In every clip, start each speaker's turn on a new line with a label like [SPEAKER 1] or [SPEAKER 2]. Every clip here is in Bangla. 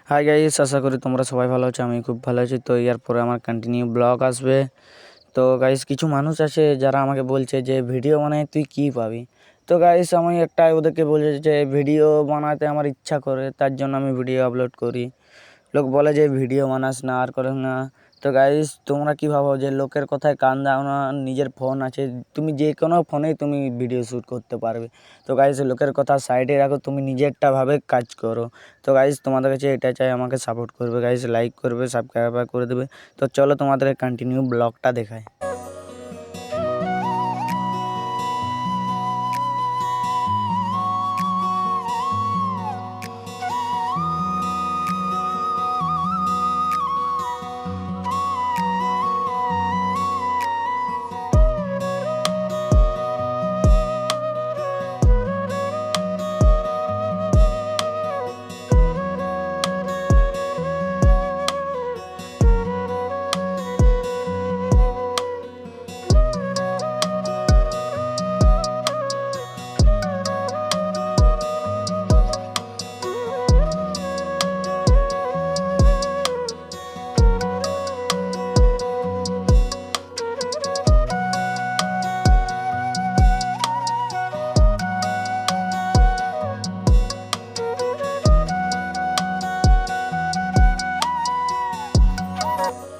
[SPEAKER 1] হাই গাইস, আশা করি তোমরা সবাই ভালো আছো। আমি খুব ভালো আছি। তো এরপরে আমার কন্টিনিউ ব্লগ আসবে। তো গাইস, কিছু মানুষ আছে যারা আমাকে বলছে যে ভিডিও বানায় তুই কী পাবি। তো গাইস, আমি একটাই ওদেরকে বলছি যে ভিডিও বানাতে আমার ইচ্ছা করে, তার জন্য আমি ভিডিও আপলোড করি। লোক বলে যে ভিডিও বানাস না, আর করে না। তো গাইস, তোমরা কী ভাবো যে লোকের কথায় কান দাও না? নিজের ফোন আছে, তুমি যে কোনো ফোনেই তুমি ভিডিও শ্যুট করতে পারবে। তো গাইস, লোকের কথা সাইডে রাখো, তুমি নিজেরটা ভাবে কাজ করো। তো গাইস, তোমাদের কাছে এটা চাই, আমাকে সাপোর্ট করবে গাইস, লাইক করবে, সাবস্ক্রাইব করে দেবে। তো চলো তোমাদের কন্টিনিউ ব্লগটা দেখায়।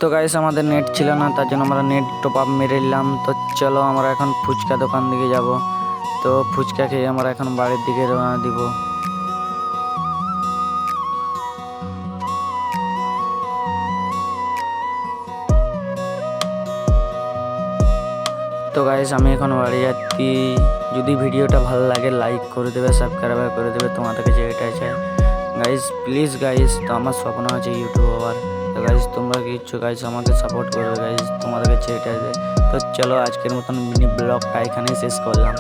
[SPEAKER 1] তো গাইস, আমাদের নেট ছিল না, তার জন্য আমরা নেট টপ আপ মেরে নিলাম। তো চলো আমরা এখন ফুচকা দোকান দিকে যাব। তো ফুচকা খেয়ে আমরা এখন বাড়ির দিকে রওনা দিব। তো গাইস, আমি এখন বাড়ি যাচ্ছি। যদি ভিডিওটা ভালো লাগে লাইক করে দেবে, সাবস্ক্রাইব করে দেবে, তোমাদের কাছে এটাই চাই গাইস, প্লিজ গাইস। তো আমার স্বপ্ন আছে ইউটিউব হওয়ার। তো গাইস, তোমরা কি ইচ্ছো গাইস, আমাকে সাপোর্ট করবে গাইস, তোমাদের কাছে এটাই চাই। তো চলো আজকের মতন মিনি ব্লগটা এখানেই শেষ করলাম।